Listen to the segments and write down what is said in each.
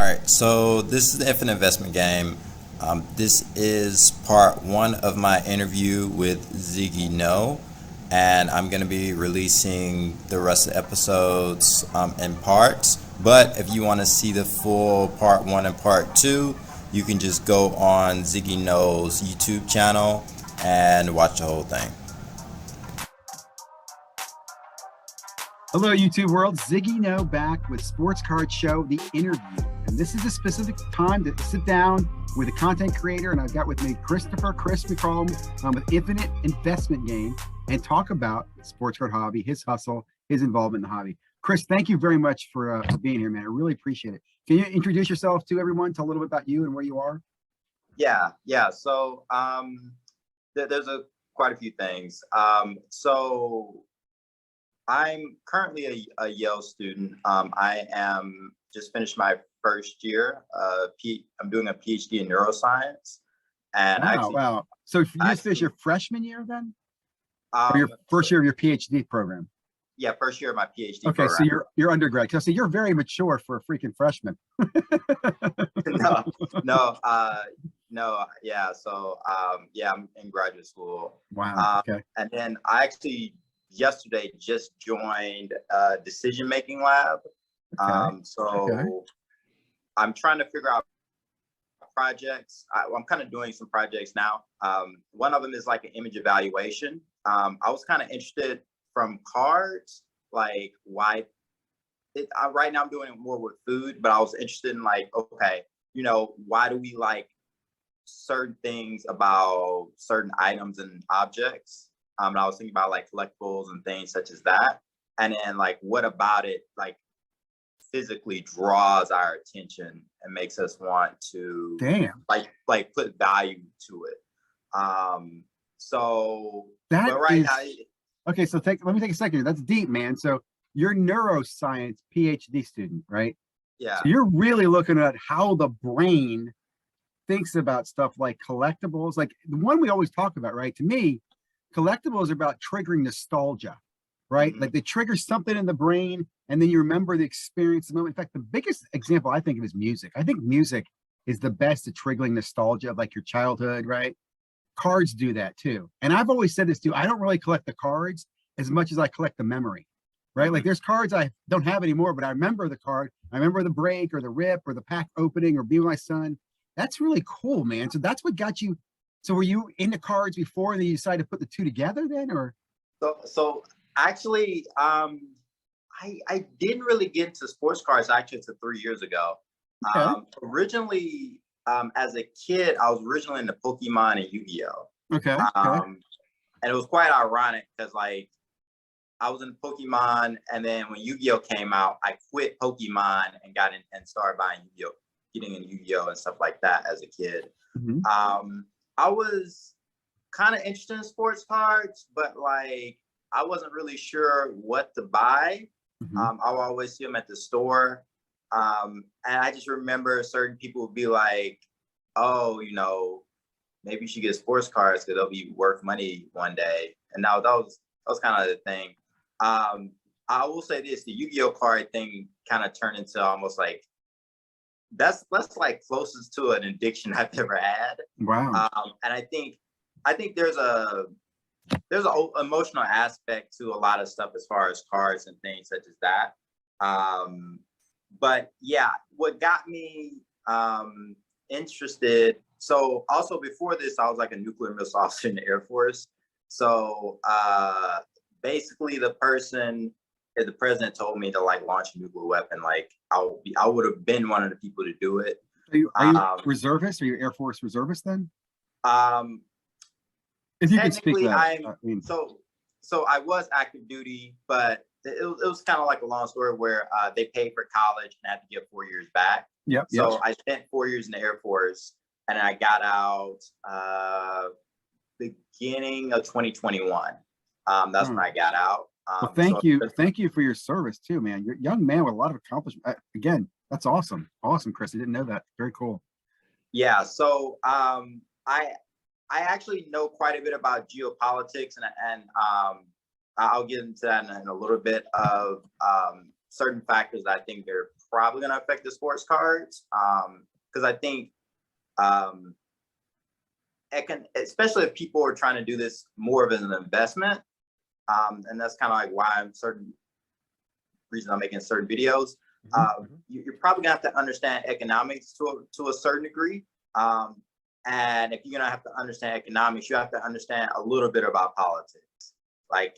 All right, so this is the Infinite Investment Game. This is part one of my interview with Ziggyno, and I'm going to be releasing the rest of the episodes in parts. But if you want to see the full part one and part two, you can just go on Ziggyno's YouTube channel and watch the whole thing. Hello, YouTube world. Ziggyno back with Sports Card Show, the interview. And this is a specific time to sit down with a content creator. And I've got with me Chris, we call him, with Infinite Investment Game, and talk about sports card hobby, his hustle, his involvement in the hobby. Chris, thank you very much for being here, man. I really appreciate it. Can you introduce yourself to everyone? Tell a little bit about you and where you are. Yeah. So there's quite a few things. So I'm currently a Yale student. I am just finished my first year. I'm doing a PhD in neuroscience. And wow. So you just finished your freshman year then? Or your first year of your PhD program? Yeah, first year of my PhD okay, program. So you're undergrad. So you're very mature for a freaking freshman. No. Yeah. So I'm in graduate school. Wow. Okay. And then I actually yesterday just joined a decision making lab. Okay. I'm trying to figure out projects. I'm kind of doing some projects now. One of them is like an image evaluation. I was kind of interested from cards, like why right now I'm doing it more with food, but I was interested in like, okay, why do we like certain things about certain items and objects? And I was thinking about like collectibles and things such as that. And then like, what about it like physically draws our attention and makes us want to like put value to it. So that but right is, now, okay, so let me take a second. That's deep, man. So you're a neuroscience PhD student, right? Yeah. So you're really looking at how the brain thinks about stuff like collectibles, like the one we always talk about, right? To me, collectibles are about triggering nostalgia, right? Like they trigger something in the brain and then you remember the experience. In fact, the biggest example I think of is music. I think music is the best at triggering nostalgia of like your childhood, right? Cards do that too. And I've always said this too. I don't really collect the cards as much as I collect the memory, right? Like there's cards I don't have anymore, but I remember the card. I remember the break or the rip or the pack opening or being with my son. That's really cool, man. So that's what got you. So were you into cards before and then you decided to put the two together then, or? So actually, I didn't really get into sports cards actually until 3 years ago. Okay. Originally, as a kid, I was originally into Pokemon and Yu-Gi-Oh. Okay. And it was quite ironic because like I was in Pokemon, and then when Yu-Gi-Oh came out, I quit Pokemon and got in and started buying Yu-Gi-Oh, getting in Yu-Gi-Oh and stuff like that as a kid. I was kind of interested in sports cards, but like I wasn't really sure what to buy. I would always see them at the store. And I just remember certain people would be like, oh, maybe you should get sports cards because they'll be worth money one day. And now that was kind of the thing. I will say this, the Yu-Gi-Oh card thing kind of turned into almost like, that's like closest to an addiction I've ever had. Wow. And I think there's an emotional aspect to a lot of stuff as far as cards and things such as that. But yeah, what got me interested. So also before this, I was like a nuclear missile officer in the Air Force. So basically the president told me to like launch a nuclear weapon, like I would have been one of the people to do it. Are you reservist? Are you Air Force reservist then? If you could speak that. So I was active duty, but it was kind of like a long story where they paid for college and I had to give 4 years back. So I spent 4 years in the Air Force, and I got out beginning of 2021. That's when I got out. Well, thank you for your service too, man. You're a young man with a lot of accomplishment. Again, that's awesome, Chris. I didn't know that. Very cool. Yeah. So I actually know quite a bit about geopolitics, and I'll get into that in a little bit of certain factors that I think they're probably going to affect the sports cards. Because I think, especially if people are trying to do this more of as an investment, and that's kind of like why I'm making certain videos. You're probably gonna have to understand economics to a certain degree. And if you're gonna have to understand economics, you have to understand a little bit about politics. Like,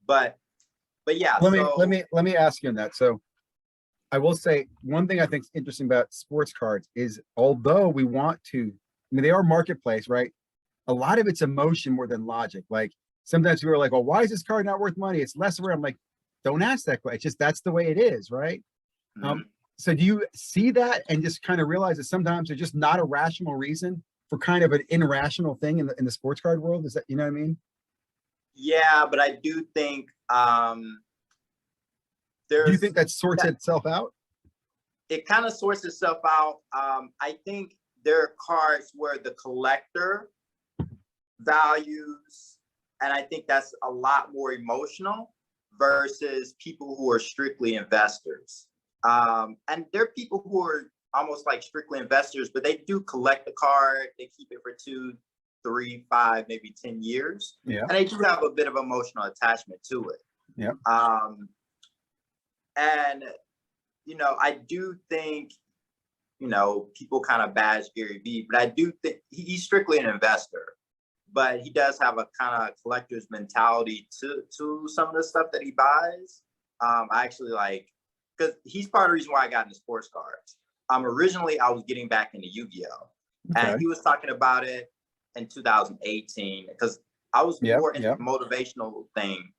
but yeah. Let me ask you on that. So I will say one thing I think is interesting about sports cards is, although we want to, I mean, they are marketplace, right? A lot of it's emotion more than logic. Like sometimes people are like, well, why is this card not worth money? It's less rare. I'm like, don't ask that question. It's just, that's the way it is, right? So do you see that and just kind of realize that sometimes there's just not a rational reason for kind of an irrational thing in the sports card world? Is that, you know what I mean? Yeah, but I do think do you think that sorts itself out? It kind of sorts itself out. I think there are cards where the collector values, and I think that's a lot more emotional versus people who are strictly investors. And there are people who are almost like strictly investors, but they do collect the card. They keep it for 2, 3, 5, maybe 10 years. Yeah. And they do have a bit of emotional attachment to it. Yeah. And, you know, I do think, you know, people kind of bash Gary Vee, but I do think he's strictly an investor, but he does have a kind of collector's mentality to some of the stuff that he buys. I actually like, because he's part of the reason why I got into sports cards. Originally, I was getting back into Yu-Gi-Oh! Okay. And he was talking about it in 2018, because I was more into the motivational thing,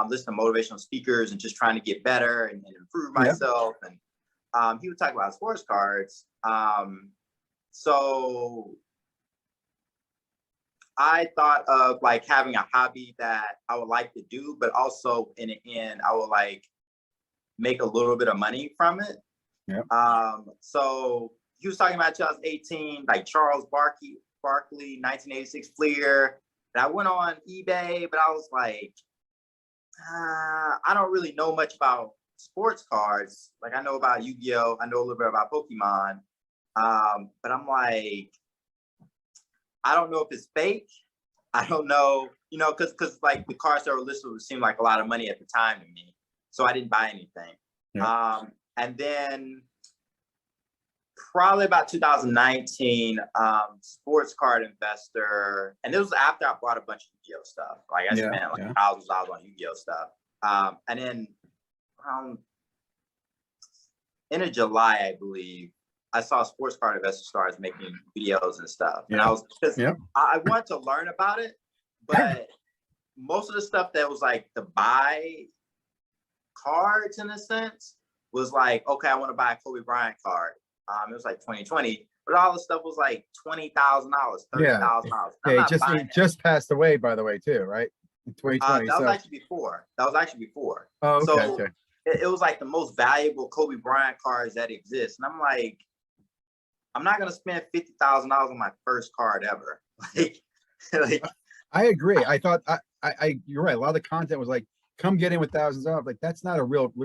listening to motivational speakers and just trying to get better and improve myself. And he would talk about sports cards. So I thought of like having a hobby that I would like to do, but also in the end, I would like make a little bit of money from it. Yeah. So he was talking about 2018, like Charles Barkley, 1986 Fleer. And I went on eBay, but I was like, I don't really know much about sports cards. Like I know about Yu-Gi-Oh! I know a little bit about Pokemon. But I'm like, I don't know if it's fake. I don't know, you know, because like the cards that were listed would seem like a lot of money at the time to me. So I didn't buy anything. Yeah. And then probably about 2019, sports card investor, and this was after I bought a bunch of Yu-Gi-Oh! Stuff. Like I spent like thousands of dollars on Yu-Gi-Oh! Stuff. And then end of July, I believe, I saw sports card investor starts making videos and stuff. And I was just, I wanted to learn about it, but most of the stuff that was like to buy cards in a sense was like, okay, I want to buy a Kobe Bryant card. It was like 2020, but all the stuff was like $20,000, $30,000. Yeah, he just passed away, by the way, too, right? In 2020. That was actually before. Oh, okay. So okay. It was like the most valuable Kobe Bryant cards that exist. And I'm like, I'm not gonna spend $50,000 on my first card ever. like I agree. I thought you're right. A lot of the content was like, come get in with thousands of, like, that's not a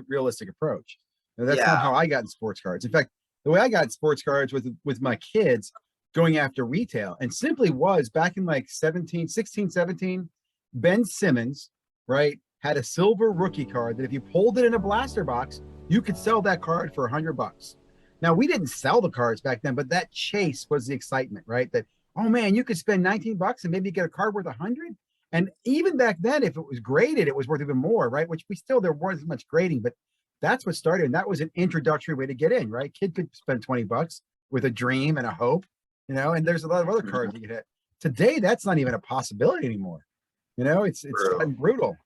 realistic approach. That's not how I got in sports cards. In fact, the way I got in sports cards with my kids going after retail, and simply was back in like 16, 17, Ben Simmons, right, had a silver rookie card that if you pulled it in a blaster box, you could sell that card for $100. Now, we didn't sell the cards back then, but that chase was the excitement, right? That, oh man, you could spend $19 and maybe get a card worth $100. And even back then, if it was graded, it was worth even more, right? Which there wasn't as much grading, but that's what started. And that was an introductory way to get in, right? Kid could spend $20 with a dream and a hope, you know, and there's a lot of other cards you could hit. Today, that's not even a possibility anymore. You know, it's gotten brutal.